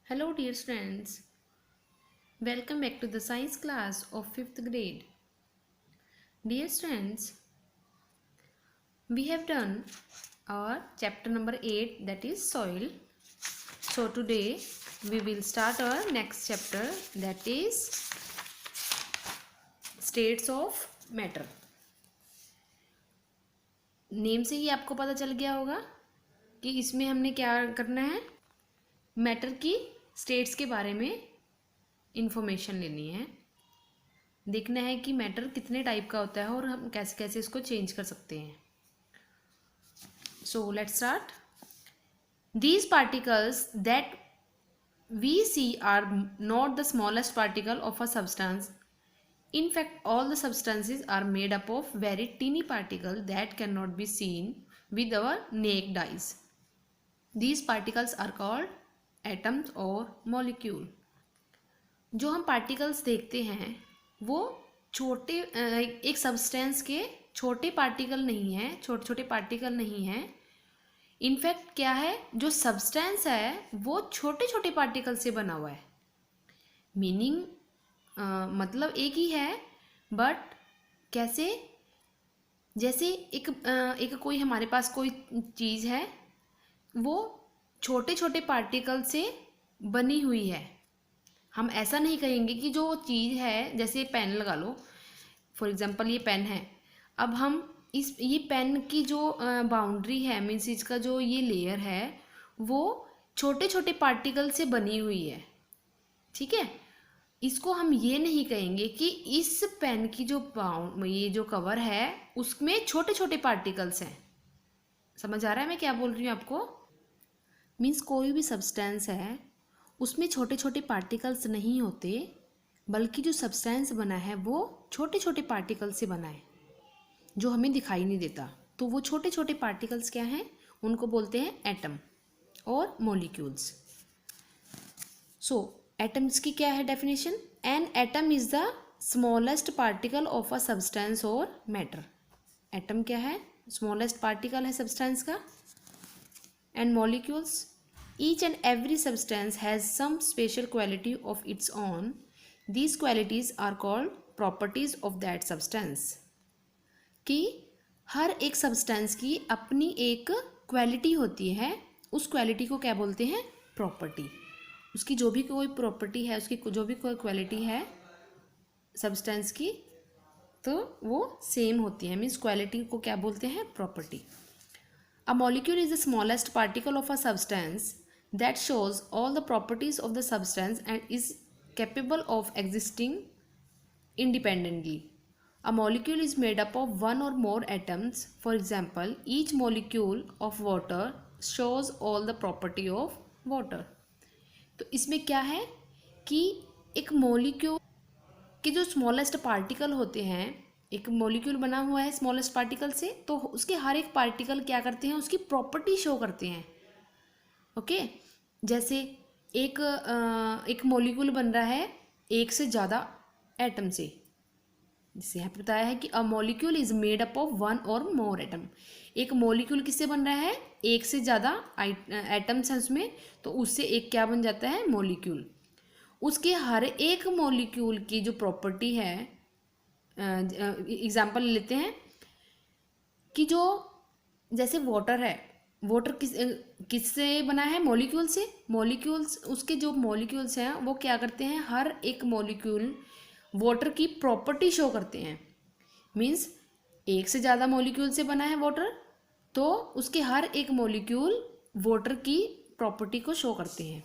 Hello dear friends, welcome back to the science class of 5th grade. Dear friends, we have done our chapter number 8, that is soil. So today we will start our next chapter, that is states of matter. Name से ही आपको पता चल गया होगा कि इसमें हमने क्या करना है, मैटर की स्टेट्स के बारे में इंफॉर्मेशन लेनी है, देखना है कि मैटर कितने टाइप का होता है और हम कैसे कैसे इसको चेंज कर सकते हैं. So let's start. These particles that we see are not the smallest particle of a substance. In fact, all the substances are made up of very teeny particles that cannot be seen with our naked eyes. These particles are called atoms or molecule. जो हम particles देखते हैं वो छोटे एक substance के छोटे particle नहीं हैं, छोटे छोटे पार्टिकल नहीं हैं. इनफैक्ट क्या है, जो सब्सटेंस है वो छोटे छोटे पार्टिकल से बना हुआ है. मीनिंग मतलब एक ही है, बट कैसे, जैसे एक कोई हमारे पास कोई चीज़ है वो छोटे छोटे पार्टिकल से बनी हुई है. हम ऐसा नहीं कहेंगे कि जो चीज़ है, जैसे पेन लगा लो, फॉर एग्जांपल ये पेन है. अब हम ये पेन की जो बाउंड्री है, मीन्स इसका जो ये लेयर है वो छोटे छोटे पार्टिकल से बनी हुई है. ठीक है, इसको हम ये नहीं कहेंगे कि इस पेन की जो ये जो कवर है उसमें छोटे छोटे पार्टिकल्स हैं. समझ आ रहा है मैं क्या बोल रही हूँ आपको? मीन्स कोई भी सब्सटेंस है उसमें छोटे छोटे पार्टिकल्स नहीं होते, बल्कि जो सब्सटेंस बना है वो छोटे छोटे पार्टिकल से बना है जो हमें दिखाई नहीं देता. तो वो छोटे छोटे पार्टिकल्स क्या हैं, उनको बोलते हैं एटम और मॉलिक्यूल्स. सो एटम्स की क्या है definition? An atom is the smallest particle of a substance और मैटर. एटम क्या है? स्मॉलेस्ट पार्टिकल है सब्सटेंस का. And molecules, each and every substance has some special quality of its own. These qualities are called properties of that substance. कि हर एक substance की अपनी एक क्वालिटी होती है, उस क्वालिटी को क्या बोलते हैं? प्रॉपर्टी. उसकी जो भी कोई प्रॉपर्टी है, उसकी जो भी कोई क्वालिटी है सब्सटेंस की, तो वो सेम होती है. मीन्स क्वालिटी को क्या बोलते हैं? Property. A molecule is the smallest particle of a substance that shows all the properties of the substance and is capable of existing independently. A molecule is made up of one or more atoms. For example, each molecule of water shows all the property of water. तो इसमें क्या है कि एक molecule के जो smallest particle होते हैं, एक मॉलिक्यूल बना हुआ है स्मॉलेस्ट पार्टिकल से, तो उसके हर एक पार्टिकल क्या करते हैं? उसकी प्रॉपर्टी शो करते हैं. ओके, जैसे एक मॉलिक्यूल बन रहा है एक से ज़्यादा एटम से. जिसे यहाँ पे बताया है कि a molecule is made up of one और मोर एटम. एक मॉलिक्यूल किससे बन रहा है? एक से ज़्यादा एटम्स हैं उसमें, तो उससे एक क्या बन जाता है? मॉलिक्यूल. उसके हर एक मॉलिक्यूल की जो प्रॉपर्टी है, एग्जांपल लेते हैं कि जो जैसे वाटर है, वाटर किससे बना है? मॉलिक्यूल से. मॉलिक्यूल्स, उसके जो मॉलिक्यूल्स हैं वो क्या करते हैं? हर एक मॉलिक्यूल वाटर की प्रॉपर्टी शो करते हैं. मीन्स एक से ज़्यादा मॉलिक्यूल से बना है वाटर, तो उसके हर एक मॉलिक्यूल वाटर की प्रॉपर्टी को शो करते हैं.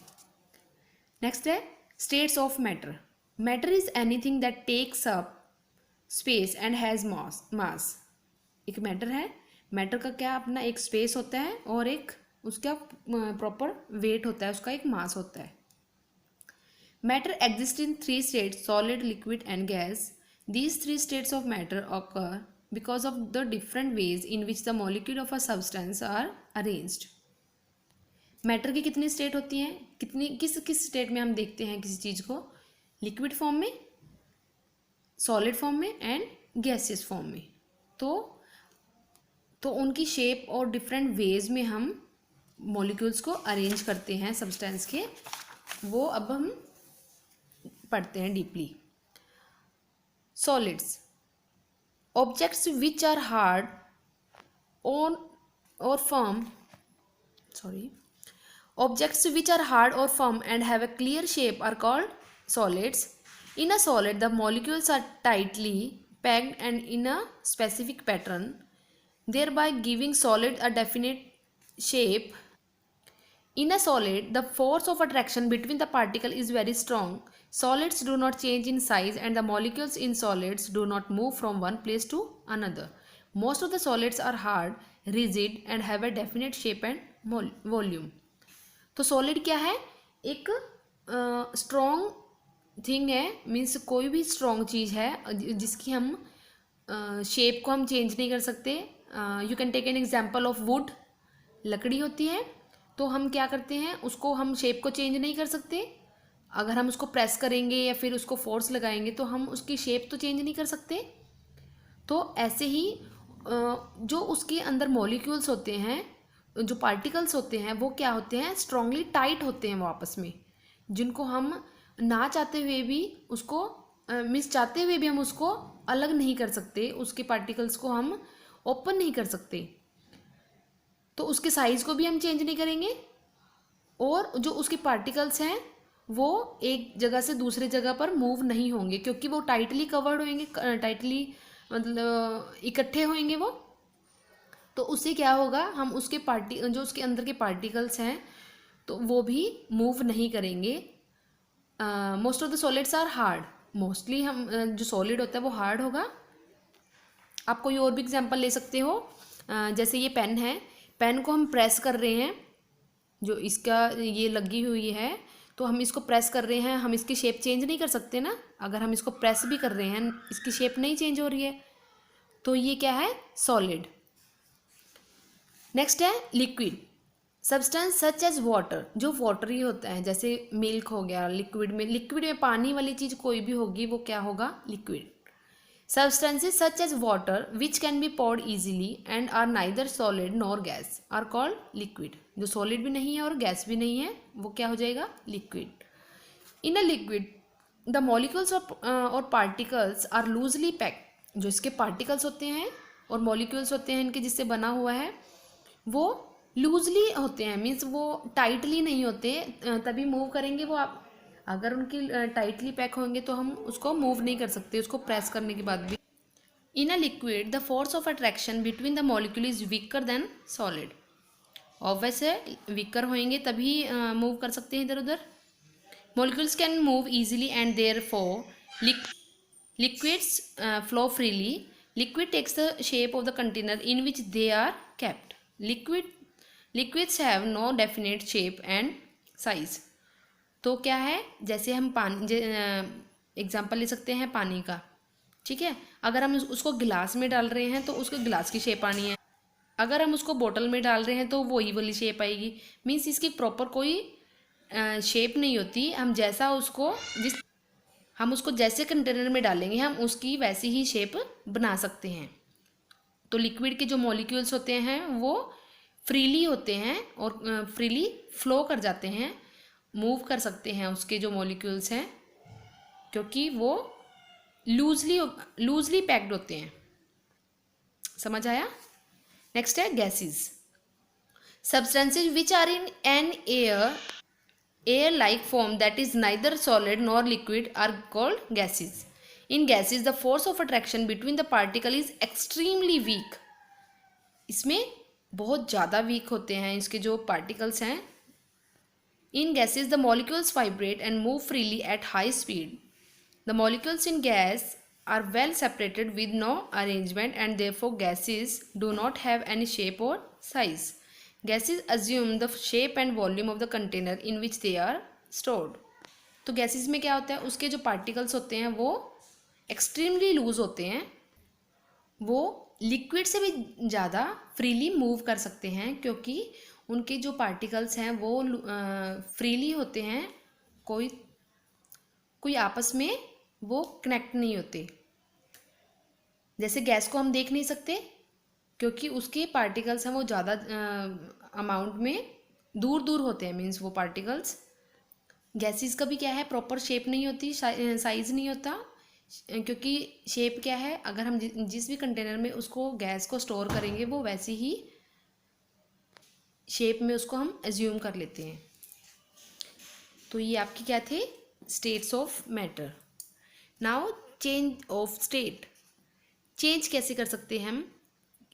नेक्स्ट है states of matter. Matter is anything that takes up space and has mass. एक मैटर है, मैटर का क्या अपना एक स्पेस होता है और एक उसका प्रॉपर वेट होता है, उसका एक मास होता है. Matter exists in three states: solid, liquid and gas. These three states of matter occur because of the different ways in which the molecule of a substance are arranged. Matter की कितनी state होती हैं? किस state में हम देखते हैं किसी चीज़ को? लिक्विड फॉर्म में, सॉलिड फॉर्म में एंड गैसियस फॉर्म में. तो उनकी शेप और डिफरेंट वेज में हम मॉलिक्यूल्स को अरेंज करते हैं सब्सटेंस के. वो अब हम पढ़ते हैं deeply. Solids, objects which are hard on or firm, sorry, objects which are hard or firm and have a clear shape are called solids. In a solid, the molecules are tightly packed and in a specific pattern, thereby giving solid a definite shape. In a solid, the force of attraction between the particle is very strong. Solids do not change in size and the molecules in solids do not move from one place to another. Most of the solids are hard, rigid and have a definite shape and volume. तो solid क्या है? एक strong thing है, means कोई भी strong चीज़ है जिसकी हम शेप को हम चेंज नहीं कर सकते. You can take an example of wood. लकड़ी होती है तो हम क्या करते हैं, उसको हम शेप को चेंज नहीं कर सकते. अगर हम उसको प्रेस करेंगे या फिर उसको फोर्स लगाएंगे तो हम उसकी शेप तो चेंज नहीं कर सकते. तो ऐसे ही जो उसके अंदर मॉलिक्यूल्स होते हैं, जो पार्टिकल्स होते हैं, वो क्या होते हैं, स्ट्रांगली टाइट होते हैं वो आपस में, जिनको हम ना चाहते हुए भी उसको मिस चाहते हुए भी हम उसको अलग नहीं कर सकते. उसके पार्टिकल्स को हम ओपन नहीं कर सकते. तो उसके साइज़ को भी हम चेंज नहीं करेंगे और जो उसके पार्टिकल्स हैं वो एक जगह से दूसरे जगह पर मूव नहीं होंगे क्योंकि वो टाइटली कवर्ड होंगे, टाइटली मतलब इकट्ठे होंगे वो. तो उससे क्या होगा, हम उसके जो उसके अंदर के पार्टिकल्स हैं तो वो भी मूव नहीं करेंगे. Most of the solids are hard. Mostly हम जो सॉलिड होता है वो हार्ड होगा. आप कोई और भी एग्जांपल ले सकते हो. जैसे ये पेन है, पेन को हम प्रेस कर रहे हैं, जो इसका ये लगी हुई है तो हम इसको प्रेस कर रहे हैं, हम इसकी शेप चेंज नहीं कर सकते ना. अगर हम इसको प्रेस भी कर रहे हैं, इसकी शेप नहीं चेंज हो रही है, तो ये क्या है, सॉलिड. नेक्स्ट है liquid. Substance such as water, जो वाटरी होता है, जैसे मिल्क हो गया लिक्विड में. लिक्विड में पानी वाली चीज़ कोई भी होगी वो क्या होगा, liquid. Substances such as water which can be poured easily and are neither solid nor gas are called liquid. जो solid भी नहीं है और gas भी नहीं है वो क्या हो जाएगा, liquid. In a liquid, the molecules or particles are loosely packed. जो इसके particles होते हैं और molecules होते हैं इनके जिससे बना हुआ है वो लूजली होते हैं, मीन्स वो टाइटली नहीं होते, तभी मूव करेंगे वो. आप अगर उनकी टाइटली पैक होंगे तो हम उसको मूव नहीं कर सकते उसको प्रेस करने के बाद भी. In a liquid the force of attraction between the molecule is weaker than solid. Obvious है, वीकर होंगे तभी मूव कर सकते हैं इधर उधर. Molecules can move easily and therefore liquids flow freely. Liquid takes the shape of the container in which they are kept. Liquids have no definite shape and size. तो क्या है, जैसे हम पानी एग्जाम्पल ले सकते हैं पानी का, ठीक है. अगर हम उसको गिलास में डाल रहे हैं तो उसको गिलास की शेप आनी है. अगर हम उसको बोतल में डाल रहे हैं तो वही वाली शेप आएगी. मीन्स इसकी प्रॉपर कोई शेप नहीं होती. हम उसको जैसे कंटेनर में डालेंगे हम उसकी वैसी ही शेप बना सकते हैं. तो लिक्विड के जो मॉलिक्यूल्स होते हैं वो फ्रीली होते हैं और फ्रीली फ्लो कर जाते हैं, मूव कर सकते हैं उसके जो मॉलिक्यूल्स हैं, क्योंकि वो लूजली पैक्ड होते हैं. समझ आया. नेक्स्ट है gases. Substances which are in an air like form that is neither solid nor liquid are called gases. In gases the force of attraction between the particle is extremely weak. इसमें बहुत ज़्यादा week होते हैं इसके जो particles हैं. In gases, the molecules vibrate and move freely at high speed. The molecules in gas are well separated with no arrangement and therefore gases do not have any shape or size. Gases assume the shape and volume of the container in which they are stored. तो gases में क्या होता है, उसके जो particles होते हैं वो extremely loose होते हैं. वो लिक्विड से भी ज़्यादा फ्रीली मूव कर सकते हैं क्योंकि उनके जो पार्टिकल्स हैं वो फ्रीली होते हैं, कोई आपस में वो कनेक्ट नहीं होते. जैसे गैस को हम देख नहीं सकते क्योंकि उसके पार्टिकल्स हैं वो ज़्यादा अमाउंट में दूर दूर होते हैं, मीन्स वो पार्टिकल्स गैसेस का भी क्या है, प्रॉपर शेप नहीं होती, साइज नहीं होता, क्योंकि शेप क्या है, अगर हम जिस भी कंटेनर में उसको गैस को स्टोर करेंगे वो वैसी ही शेप में उसको हम एज्यूम कर लेते हैं। तो ये आपके क्या थे, states of matter. Now change of state, change कैसे कर सकते हैं हम,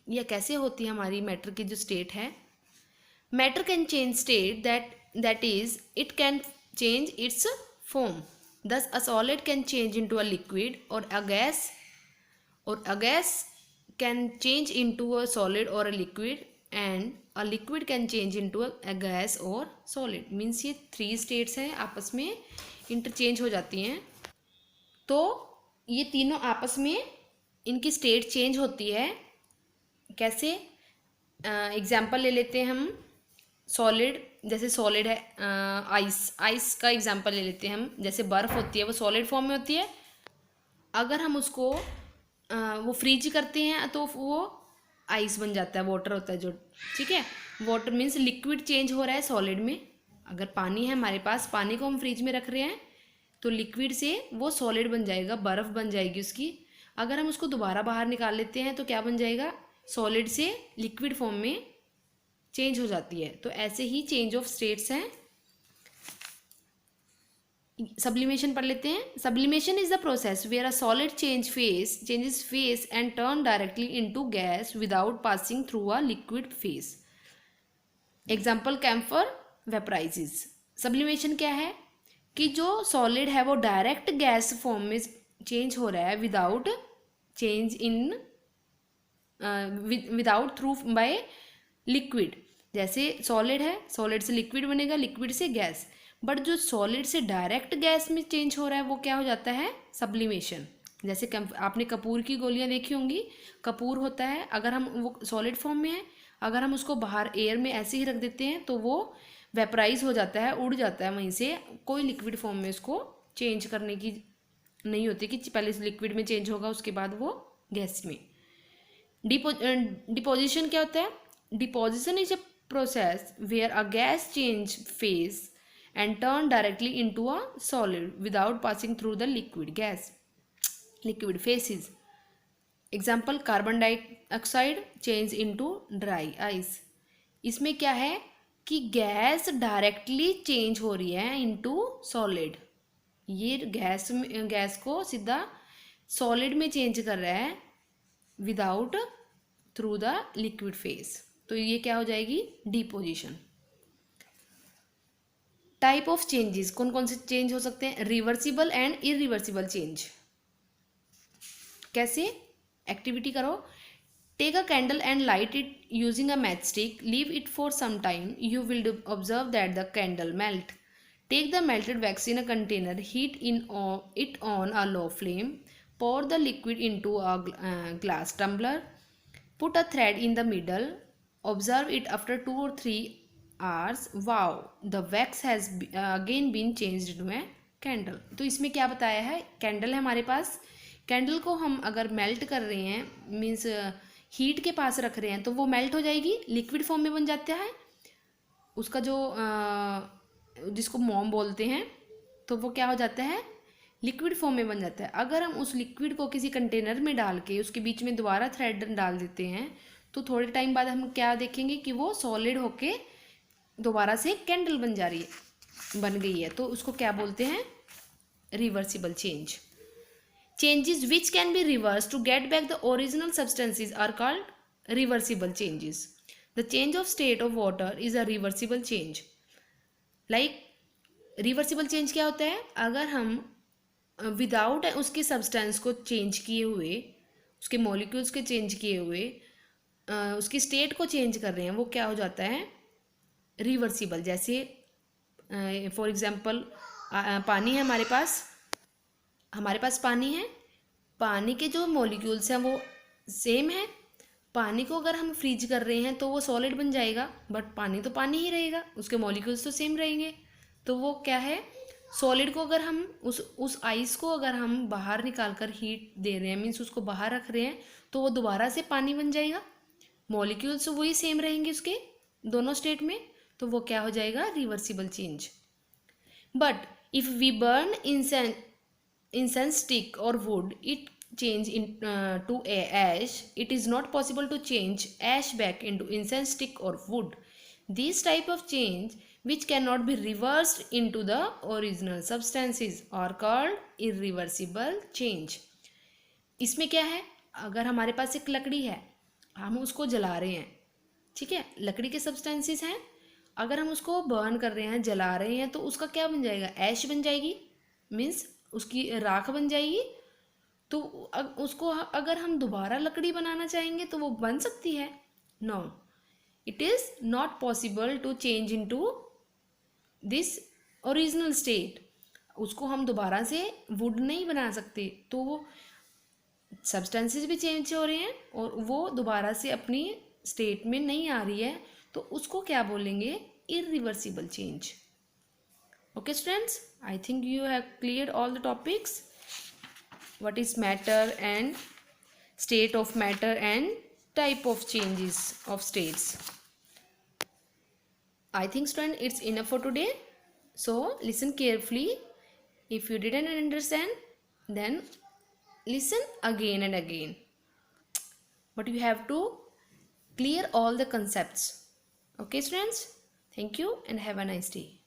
या कैसे होती है हमारी मैटर की जो स्टेट है। Matter can change state, that is it can change it's form. Thus, a solid can change into a liquid, or a gas can change into a solid or a liquid, and a liquid can change into a gas or solid. Means ये 3 states हैं, आपस में interchange हो जाती हैं। तो ये तीनों आपस में इनकी स्टेट चेंज होती है। कैसे, एग्जाम्पल ले लेते हैं हम। सॉलिड, जैसे सॉलिड है आइस का एग्जांपल ले लेते हैं हम। जैसे बर्फ़ होती है वो सॉलिड फॉर्म में होती है, अगर हम उसको वो फ्रीज करते हैं तो वो आइस बन जाता है, वाटर होता है जो, ठीक है। वाटर मीन्स लिक्विड चेंज हो रहा है सॉलिड में। अगर पानी है हमारे पास, पानी को हम फ्रिज में रख रहे हैं तो लिक्विड से वो सॉलिड बन जाएगा, बर्फ़ बन जाएगी उसकी। अगर हम उसको दोबारा बाहर निकाल लेते हैं तो क्या बन जाएगा, सॉलिड से लिक्विड फॉर्म में चेंज हो जाती है। तो ऐसे ही चेंज ऑफ स्टेट्स हैं। सब्लिमेशन पढ़ लेते हैं। Sublimation is the process where a solid changes phase and turn directly into gas without passing through a liquid phase. Example, camphor vaporises. Sublimation क्या है कि जो सॉलिड है वो डायरेक्ट गैस फॉर्म में चेंज हो रहा है without change in without through by liquid. जैसे सॉलिड है, सॉलिड से लिक्विड बनेगा, लिक्विड से गैस, बट जो सॉलिड से डायरेक्ट गैस में चेंज हो रहा है वो क्या हो जाता है, सब्लिमेशन। जैसे आपने कपूर की गोलियां देखी होंगी, कपूर होता है, अगर हम वो सॉलिड फॉर्म में है, अगर हम उसको बाहर एयर में ऐसे ही रख देते हैं तो वो वेपराइज हो जाता है, उड़ जाता है वहीं से। कोई लिक्विड फॉर्म में उसको चेंज करने की नहीं होती कि पहले लिक्विड में चेंज होगा उसके बाद वो गैस में। डिपोजिशन क्या होता है, deposition is a process where a gas change phase and turn directly into a solid without passing through the liquid phases. Example, carbon dioxide change into dry ice. इसमें क्या है कि गैस डायरेक्टली चेंज हो रही है into solid. ये gas को सीधा सॉलिड में चेंज कर रहा है without through the liquid phase. तो ये क्या हो जाएगी, डिपोजिशन। टाइप ऑफ चेंजेस, कौन कौन से चेंज हो सकते हैं, रिवर्सिबल एंड इरिवर्सिबल चेंज। कैसे, एक्टिविटी करो। Take a candle and light it using a match stick, leave it for some time, you will observe that the candle melt. Take the melted wax in a container, heat it on a low flame, pour the liquid into a glass tumbler, put a thread in the middle, observe it after 2 or 3 hours. Wow, the wax has again been changed into a candle. तो इसमें क्या बताया है, candle है हमारे पास, candle को हम अगर मेल्ट कर रहे हैं मीन्स हीट के पास रख रहे हैं तो वो मेल्ट हो जाएगी, लिक्विड फॉर्म में बन जाता है। उसका जो जिसको मोम बोलते हैं तो वो क्या हो जाता है, लिक्विड फॉर्म में बन जाता है। अगर हम उस लिक्विड को किसी कंटेनर में डाल के उसके बीच में दोबारा थ्रेड डाल देते हैं तो थोड़े टाइम बाद हम क्या देखेंगे कि वो सॉलिड होके दोबारा से कैंडल बन गई है। तो उसको क्या बोलते हैं, reversible change. Changes which can be reverse to get back the original substances are called reversible changes. The change of state of water is a reversible change. Like reversible change क्या होता है, अगर हम विदाउट उसके substance को change किए हुए, उसके मॉलिक्यूल्स के चेंज किए हुए उसकी स्टेट को चेंज कर रहे हैं, वो क्या हो जाता है, रिवर्सिबल। जैसे फॉर एग्जांपल पानी है हमारे पास पानी है, पानी के जो मॉलिक्यूल्स हैं वो सेम है। पानी को अगर हम फ्रीज कर रहे हैं तो वो सॉलिड बन जाएगा, बट पानी तो पानी ही रहेगा, उसके मॉलिक्यूल्स तो सेम रहेंगे। तो वो क्या है, सॉलिड को अगर हम उस आइस को अगर हम बाहर निकाल कर हीट दे रहे हैं, मीन्स उसको बाहर रख रहे हैं, तो वो दोबारा से पानी बन जाएगा, मॉलिक्यूल्स वही सेम रहेंगे उसके दोनों स्टेट में, तो वो क्या हो जाएगा, reversible change. But if we burn incense stick or wood, it change to a ash. It is not possible to change ash back into incense stick or wood. These type of change which cannot be reversed into the original substances are called irreversible change. इसमें क्या है, अगर हमारे पास एक लकड़ी है, हम उसको जला रहे हैं, ठीक है, लकड़ी के सब्सटेंसेस हैं, अगर हम उसको बर्न कर रहे हैं, जला रहे हैं, तो उसका क्या बन जाएगा, ऐश बन जाएगी, मीन्स उसकी राख बन जाएगी। तो उसको अगर हम दोबारा लकड़ी बनाना चाहेंगे तो वो बन सकती है? No, it is not possible to change into this original state. उसको हम दोबारा से वुड नहीं बना सकते, तो वो सब्सटेंसेस भी चेंज हो रहे हैं और वो दोबारा से अपनी स्टेट में नहीं आ रही है, तो उसको क्या बोलेंगे, irreversible change. Okay students, I think you have clear all the topics, what is matter and state of matter and type of changes of states. I think student it's enough for today, so listen carefully. If you didn't understand, then listen again and again, but you have to clear all the concepts. Okay students, thank you and have a nice day.